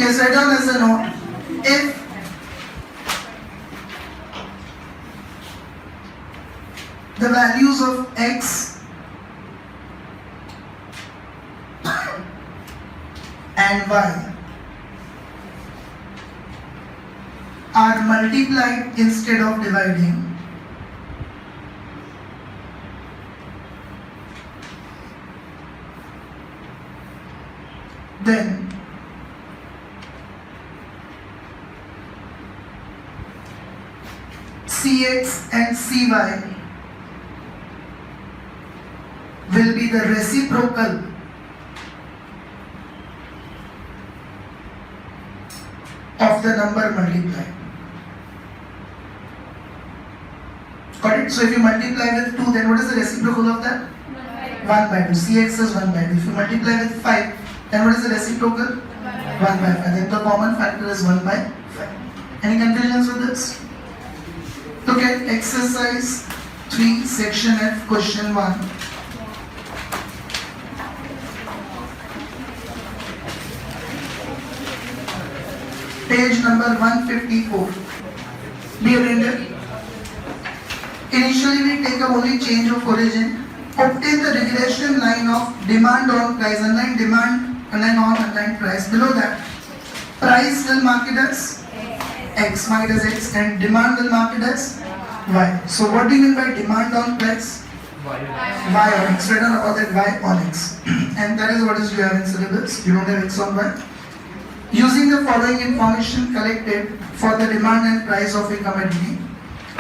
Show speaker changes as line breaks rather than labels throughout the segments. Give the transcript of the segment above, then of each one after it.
Okay, so write down as a note. If the values of x and y are multiplied instead of dividing, then Cx and Cy will be the reciprocal of the number multiplied. Got it? So if you multiply with 2, then what is the reciprocal of that? 1 by 2. Cx is 1 by 2. If you multiply with 5, then what is the reciprocal? 1 by 5. Then the common factor is 1 by 5. Any confusions with this? Look at exercise 3, section F, question 1. Page number 154. Be attentive. Initially we take up only change of origin. Obtain the regression line of demand on price, underline demand, underline on, underline price. Below that, price will mark it as x, mark it as x, and demand will mark it as y. So what do you mean by demand on price? Y on x. Write down about that y on x. And that is what is you have in syllabus. You don't have x on y. Using the following information collected for the demand and price of a commodity,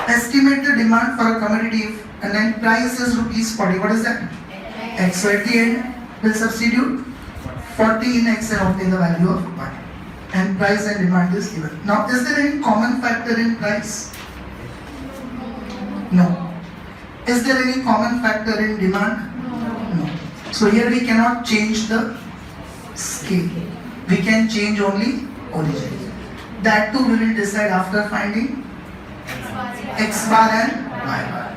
estimate the demand for a commodity and then price is rupees 40. What is that? X. So at the end, we'll substitute 40 in x and obtain the value of y. And price and demand is given. Now, is there any common factor in price? No. Is there any common factor in demand? No. So here we cannot change the scale. We can change only origin. That too we will decide after finding x bar and y bar.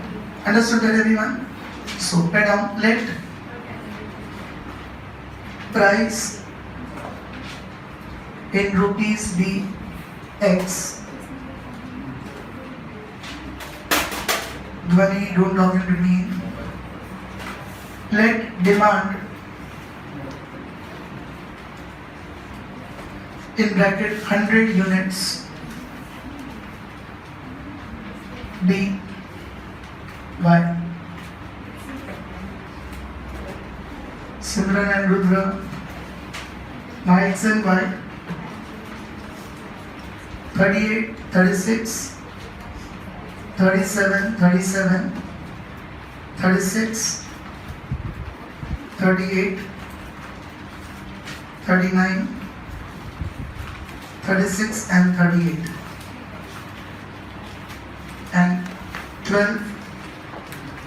Understood that everyone? So write down, let price in rupees be x. Dhwani, don't talk in between. Let demand in bracket 100 units be y. Simran and Rudra, now x and y, 38, 36, 37, 37, 36, 38, 39, 36 and 38, and 12,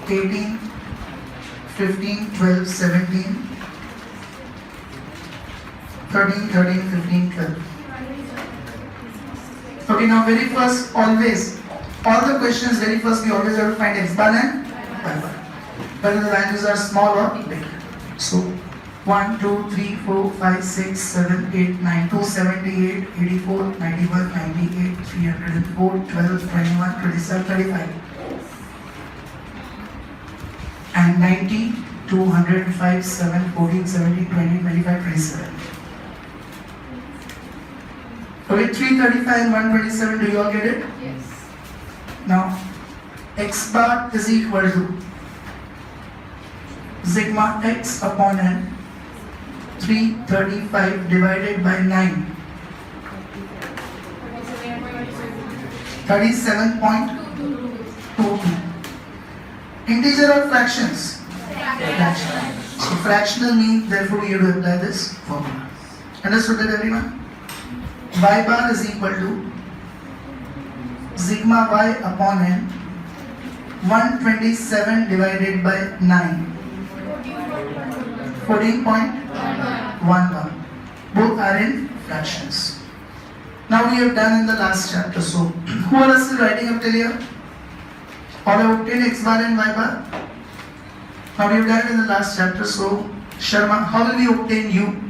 18, 15, 12, 17, 13, 13, 15, 12. Okay, now very first, always, all the questions very first we always have to find x bar and y bar. Whether the values are small or big. So 1, 2, 3, 4, 5, 6, 7, 8, 9, 278, 84, 91, 98, 304, 12, 21, 27, 35. And 90, 205, 7, 14, 17, 20, 25, 27. Okay, 335 and 127, do you all get it?
Yes.
Now, x bar is equal to sigma x upon n, 335 divided by 9, 37.22. Integer or fractions? Fraction. So fractional means therefore you have to apply this formula. Understood that everyone? Y bar is equal to sigma y upon n, 127 divided by 9, 14.11. Both are in fractions. Now we have done in the last chapter. So who are still writing up till here? All have obtained x bar and y bar. Now we have done it in the last chapter. So Sharma, how will we obtain u?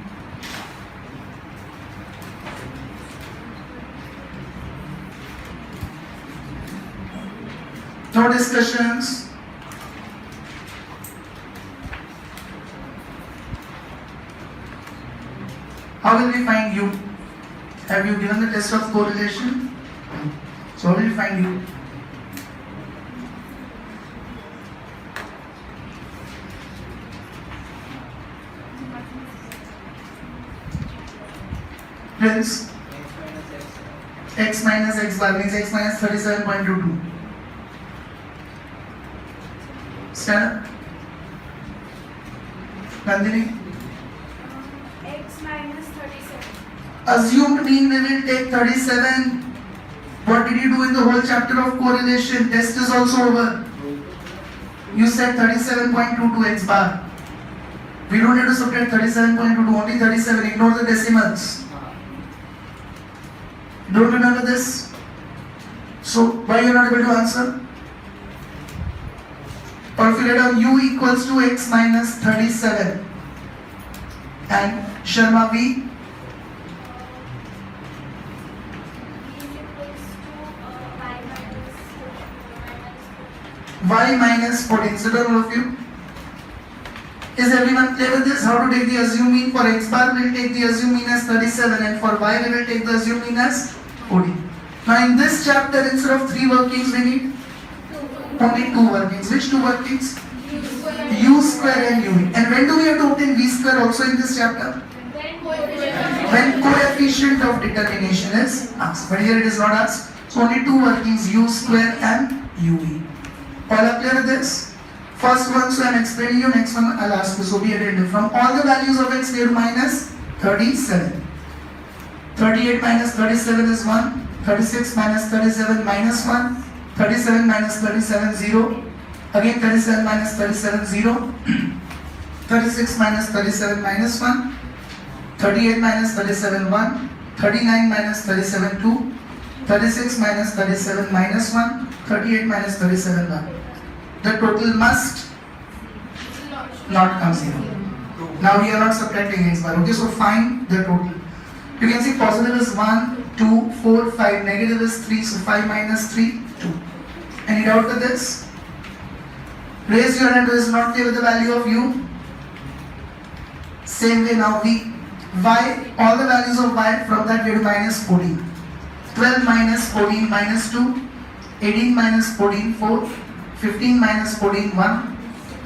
No discussions? How will we find U? Have you given the test of correlation? So how will we find U? Friends, x minus x bar means x minus 37.22. Stand up. Nandini?
X minus 37.
Assumed mean we will take 37. What did you do in the whole chapter of correlation? Test is also over. You said 37.22 x bar. We don't need to subtract 37.22, only 37. Ignore the decimals. Don't remember this? So, why you are not able to answer? Or if you write down u equals to x minus 37 and Sharma v
B is equals to
y minus 14. Sit down, all of you. Is everyone clear with this? How to take the assumed mean? For x bar we will take the assumed mean as 37 and for y we will take the assumed mean as 14. Now in this chapter instead of 3 workings we need only 2 workings. Which 2 workings? U square and UV. And when do we have to obtain V square also in this chapter? When coefficient of determination is asked. But here it is not asked. So only 2 workings, U square and UV. All are clear with this? First one, so I am explaining you, next one I'll ask you. So be attentive. From all the values of x we have minus 37. 38 minus 37 is 1. 36 minus 37 minus 1. 37 minus 37 0. Again 37 minus 37 0. 36 minus 37 minus 1. 38 minus 37 1. 39 minus 37 2. 36 minus 37 minus 1. 38 minus 37 1. The total must not come 0. Now we are not subtracting x bar. Okay, so find the total. You can see positive is 1, 2, 4, 5. Negative is 3. So 5 minus 3, 2. Any doubt with this? Raise your hand who is not clear with the value of u. Same way now v. Y, all the values of y, from that we have to minus 14. 12 minus 14 minus 2. 18 minus 14 4. 15 minus 14 1.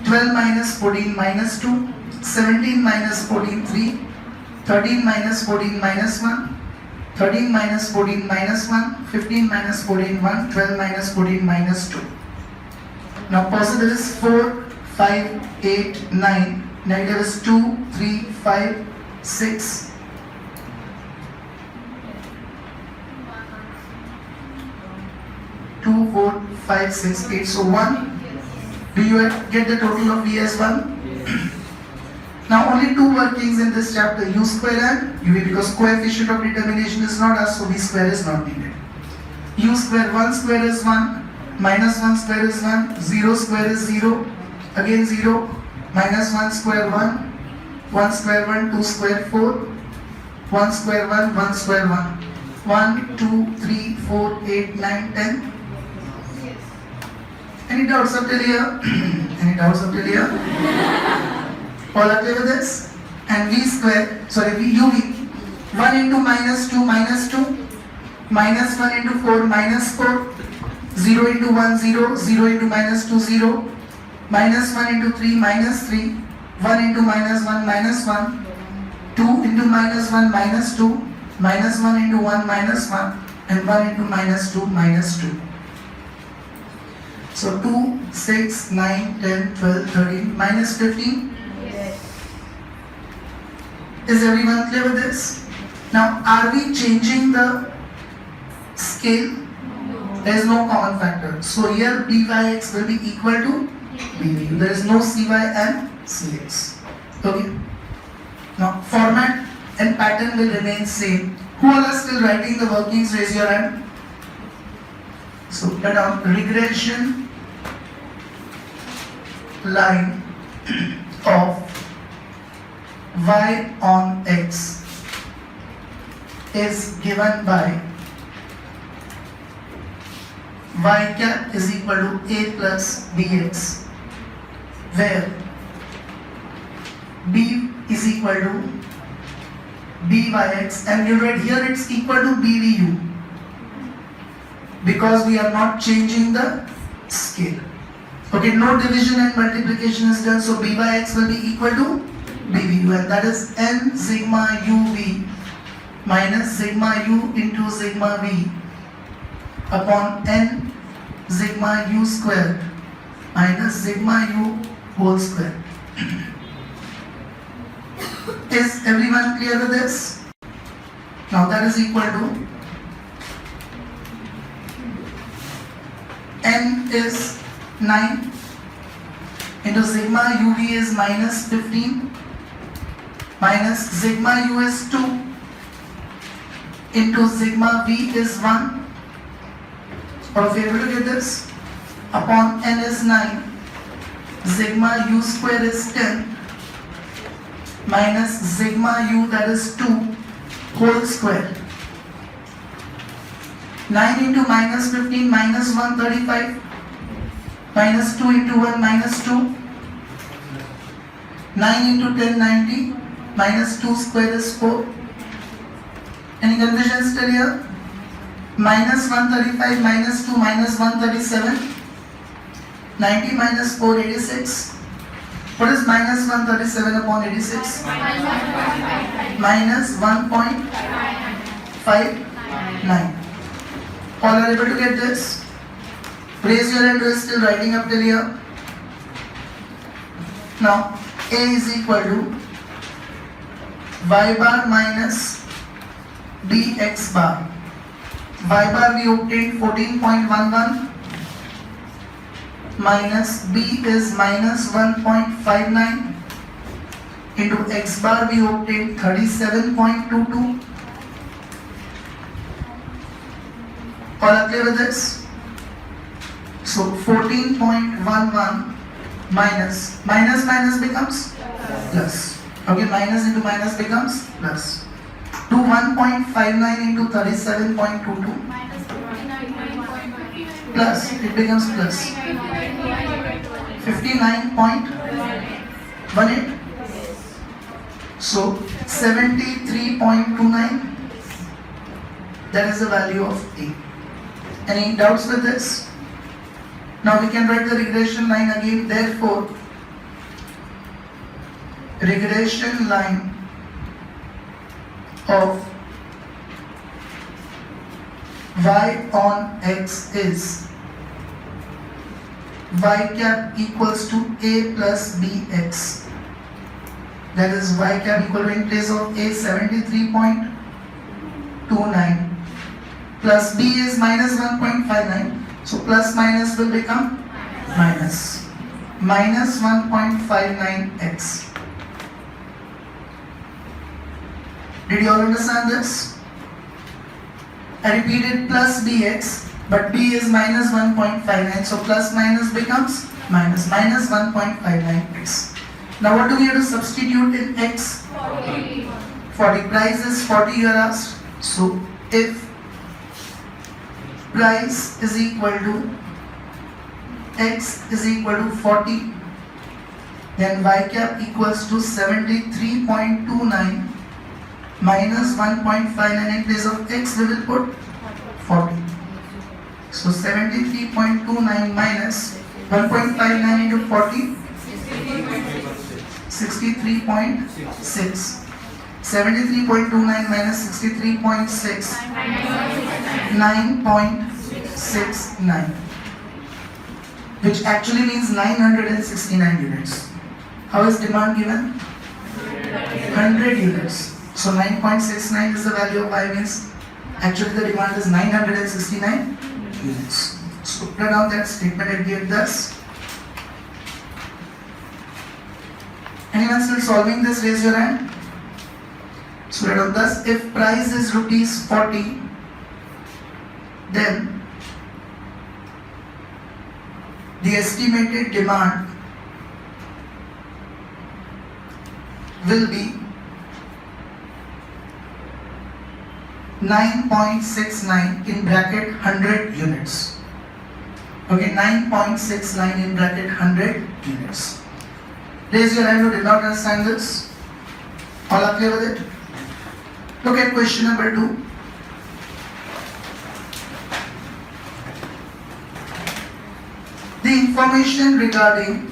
12 minus 14 minus 2. 17 minus 14 3. 13 minus 14 minus 1. 13 minus 14 minus 1. 15 minus 14 1. 12 minus 14 minus 2. Now positive is 4, 5, 8, 9. Negative is 2, 3, 5, 6. Two, 4, 5, 6, 8. So 1. Do you get the total of V as 1? Now only 2 workings in this chapter, U square and UV, because coefficient of determination is not asked, so V square is not needed. U square, 1 square is 1, minus 1 square is 1, 0 square is 0, again 0, minus 1 square 1, 1 square 1, 2 square 4, 1 square 1, 1 square 1, 1, 2, 3, 4, 8, 9, 10. Any doubts up till here? Any doubts up till here? All are clear with this? And V square, sorry, UV, 1 into minus 2, minus 1 into 4, minus 4, 0 into 1, 0, 0 into minus 2, 0, minus 1 into 3, minus 3, 1 into minus 1, minus 1, 2 into minus 1, minus 2, minus 1 into 1, minus 1, and 1 into minus 2, minus 2. So 2, 6, 9, 10, 12, 13, minus 15. Is everyone clear with this? Now, are we changing the scale? There is no common factor. So here Byx will be equal to Bvu. There is no Cy and Cx. Okay. Now, format and pattern will remain same. Who all are still writing the workings? Raise your hand. So, write down regression line of y on x is given by y cap is equal to a plus bx, where b is equal to byx, and you read here it's equal to bvu because we are not changing the scale. Okay, no division and multiplication is done, so b by x will be equal to bvu, and that is n sigma uv minus sigma u into sigma v upon n sigma u square minus sigma u whole square. Is everyone clear with this? Now that is equal to n is 9 into sigma uv is minus 15 minus sigma u is 2 into sigma v is 1. Or if you are able to get this, upon n is 9, sigma u square is 10 minus sigma u, that is 2 whole square. 9 into minus 15 minus 135 minus 2 into 1 minus 2. 9 into 10 90 minus 2 square is 4. Any confusion still here? Minus 135 minus 2 minus 137. 90 minus 4 86. What is minus 137 upon 86? Minus 1.59. All are able to get this? Raise your hand who is still writing up till here. Now A is equal to y bar minus bx bar. Y bar we obtained 14.11 minus b is minus 1.59 into x bar we obtained 37.22. All are clear with this? So 14.11 minus minus becomes plus. Okay, minus into minus becomes plus. To 1.59 into 37.22 plus, it becomes plus 59.18. So 73.29, that is the value of A. Any doubts with this? Now we can write the regression line again. Therefore, regression line of y on x is y cap equals to a plus bx. That is y cap equal to, in place of a, 73.29 plus b is minus 1.59. So plus minus will become minus 1.59x. Did you all understand this? I repeated plus bx, but b is minus 1.59, so plus minus becomes minus 1.59x. Now what do we have to substitute in x? 40. Price is 40 you are asked. So if price is equal to x is equal to 40, then y cap equals to 73.29 minus 1.59. In place of x we will put 40. So 73.29 minus 1.59 into 40, 63.6. 73.29 minus 63.6, 9.69, which actually means 969 units. How is demand given? 100 units. So 9.69 is the value of y, means actually the demand is 969 units. So put down that statement and give thus. Anyone still solving this? Raise your hand. So thus, if price is rupees 40, then the estimated demand will be 9.69 in bracket 100 units. Okay, 9.69 in bracket 100 units. Raise your hand who did not understand this. All are clear with it? Look at question number 2. The information regarding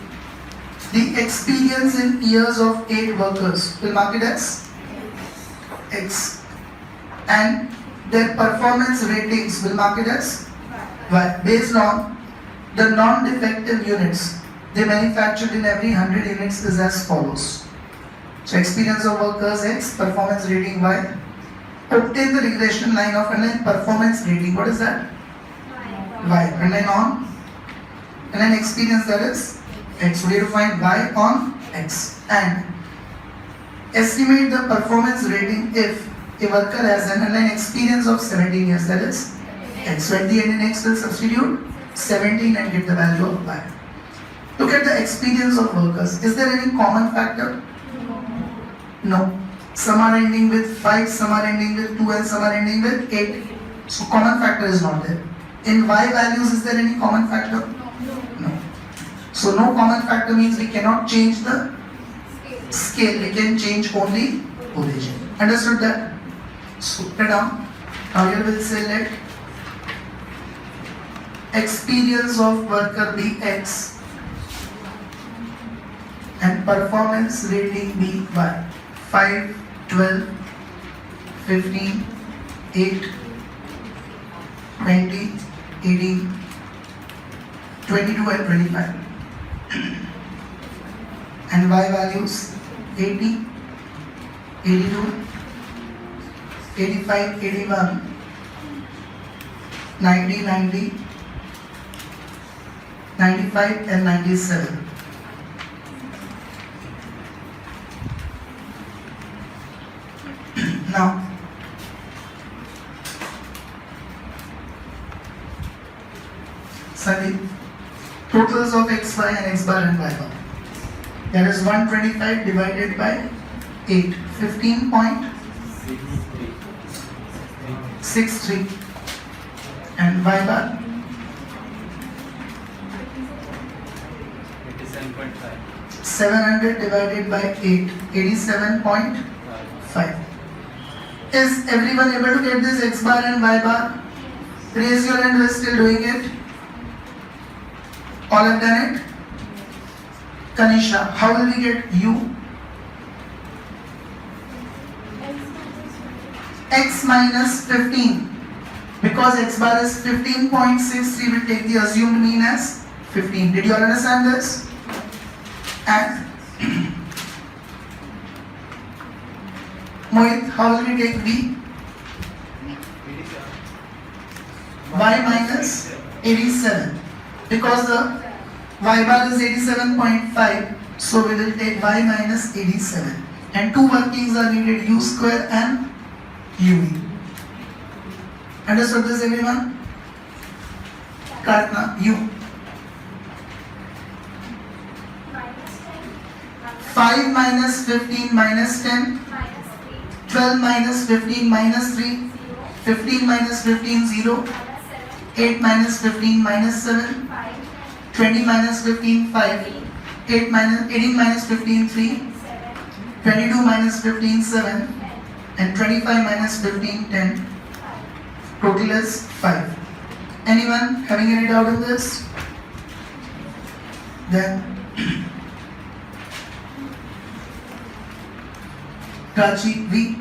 the experience in years of 8 workers will mark it as X, and their performance ratings will mark it as Y, based on the non-defective units they manufactured in every 100 units is as follows. So experience of workers X, performance rating Y. Obtain the regression line of underline performance rating. What is that? Y. Underline on. And then experience, that is X. We have to find Y on X. And estimate the performance rating if a worker has an underline experience of 17 years, that is X. So at the end in X will substitute 17 and get the value of Y. Look at the experience of workers. Is there any common factor? No. Some are ending with 5, some are ending with 2, and some are ending with 8. So common factor is not there. In Y values, is there any common factor? No. So no common factor means we cannot change the scale. We can change only origin. Understood that? So put it down. Now here we'll say let experience of worker be X and performance rating be Y. 5, 12, 15, 8, 20, 18, 22 and 25. And Y values 80, 82, 85, 81, 90, 90, 95 and 97. Now, Sandeep, totals of xy and x bar and y bar. That is 125 divided by 8, 15.63. And y bar 700 divided by 8, 87.5. Is everyone able to get this x bar and y bar? Raise your hand who is still doing it. All have done it? Kanisha, how will we get u? X minus 15. Because x bar is 15.63, we take the assumed mean as 15. Did you all understand this? And Mohit, how will we take v? Y minus 87. Because the y bar is 87.5, so we will take y minus 87. And two workings are needed, u square and uv. Understood this, everyone? Pratna, u. 5 minus 15 minus 10, 12 minus 15 minus 3, 15 minus 15 0, 8 minus 15 minus 7, 20 minus 15 5, 18 minus 15 3, 22 minus 15 7, and 25 minus 15 10. Total is 5. Anyone having any doubt in this? Then Prachi V.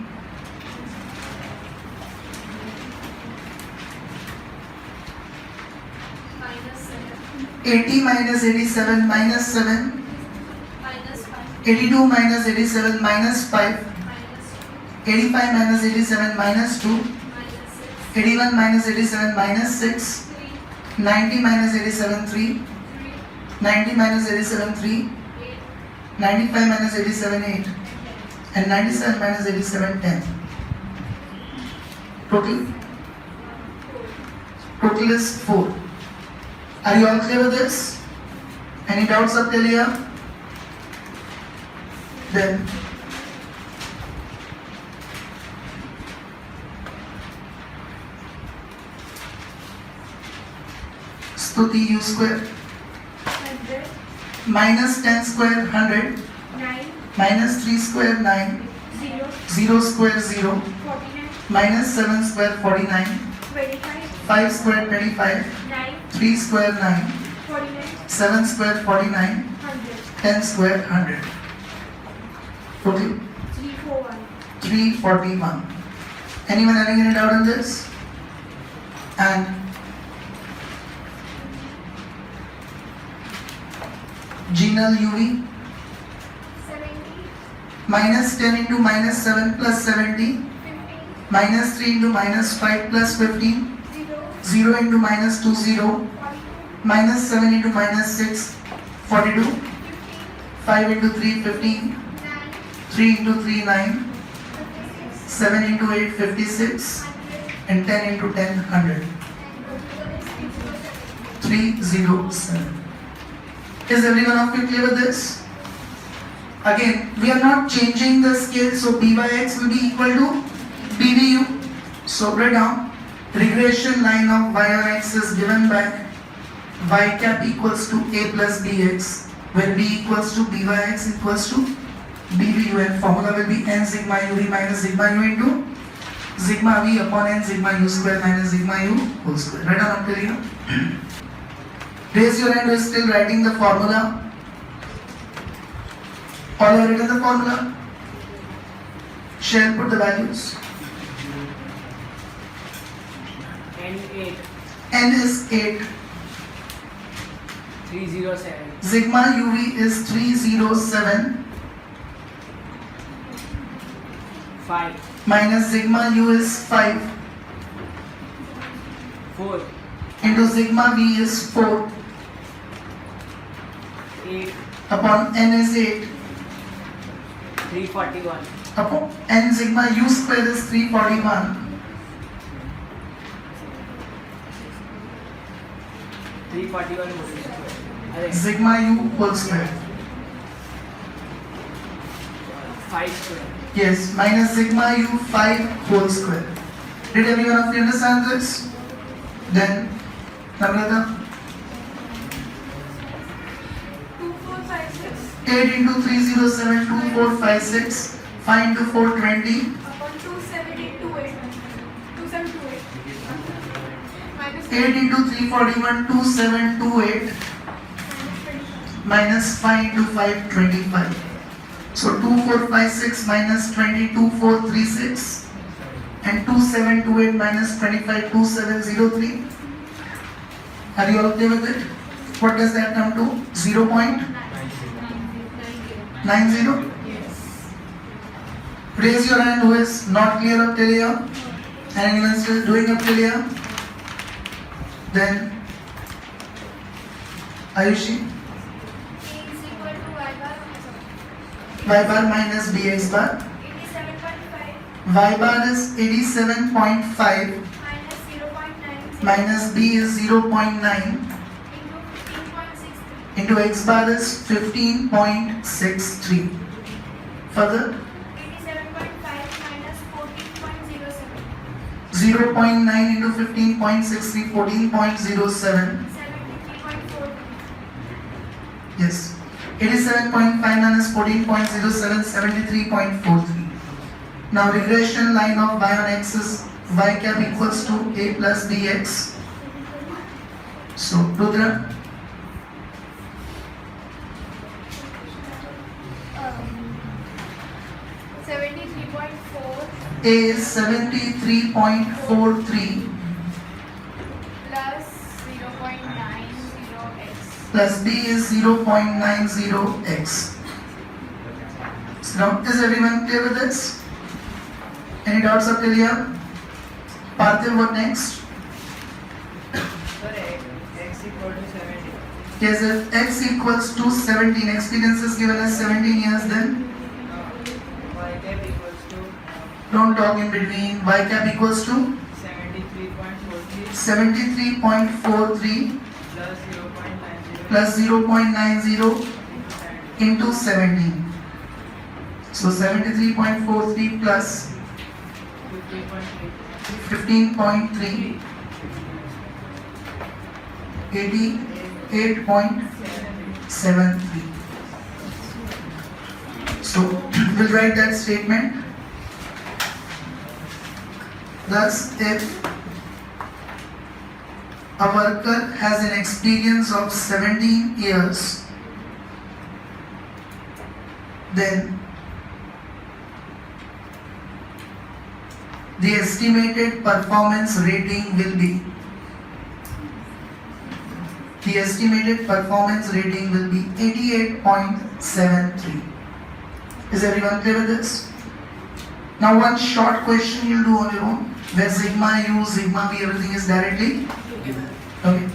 80 minus 87 minus 7, 82 minus 87 minus 5, 85 minus 87 minus 2, 81 minus 87 minus 6, 90 minus 87 3, 90 minus 87 3, 95 minus 87 8, and 97 minus 87 10. Total is 4. Are you all clear with this? Any doubts up till here? Then So t u square
100,
minus 10 square 100
9,
minus 3 square 9
0,
0 square 0
49,
minus 7 square 49
25,
5 square 25
9,
3 square 9
49,
7 square 49
100,
10 square 100 total
341,
341. Anyone having any doubt on this? And genal UV
70,
minus 10 into minus 7 plus 70
15,
minus 3 into minus 5 plus 15
0,
0 into minus 2 0
42,
minus 7 into minus 6 42
15,
5 into 3 15
9,
3 into 3 9
56,
7 into 8 56
100,
and 10 into 10 100 307. Is everyone of you clear with this? Again, we are not changing the scale, so b by x will be equal to bvu. So write down regression line of y on x is given by y cap equals to a plus bx, where b equals to b by x equals to bvu, and formula will be n sigma uv minus sigma u into sigma v upon n sigma u square minus sigma u whole square. Write down up till here. Raise your hand who is still writing the formula. All have written the formula. Shall put the values.
N8
N is 8.
307
Sigma UV is 307
5
minus sigma U is 5
4
into sigma V is 4
8
upon N is 8
341
upon N sigma U square is 341
341 whole square. अरे
sigma U whole square.
5 square
Yes, minus sigma U 5 whole square. Did everyone of you understand this? Then, Namrata,
2456
8 into 307 2456 5 into 420
upon 2728, 2728, minus
8 into 341 2728 minus 5 into 525. So 2456 minus 22436 and 2728 minus 25 2703. Are you all okay with it? What does that come to? 0.90? Raise your hand who is not clear up till here and anyone still doing up till here. Then Ayushi,
A is equal to y bar,
y bar minus bx bar.
87.5
Y bar is 87.5
minus 0.9
minus b is 0.9
into 15.63
into x bar is 15.63. Further,
87.5 minus 14.07
0.9 into 15.63 14.07.
73.42
Yes. 87.5 minus 14.07 73.43. Now regression line of y on x is y cap equals to a plus bx. So Rudra,
73.4
a is 73.43
plus 0.90x
plus b is 0.90x. So now is everyone clear with this? Any doubts up till here? Parthiv, what next?
Sir, x equal to 70
Yes, if x equals to 17, experience is given as 17 years, then
y cap equals to
don't talk in between. Y cap equals to
73.43
73.43
plus 0.90
plus 0.90 into 17. So 73.43 plus
50.3
15.3 88.73. So we'll write that statement. Thus, if a worker has an experience of 17 years, then the estimated performance rating will be 88.73. Is everyone clear with this? Now one short question you'll do on your own, where sigma u, sigma v, everything is directly given. Okay.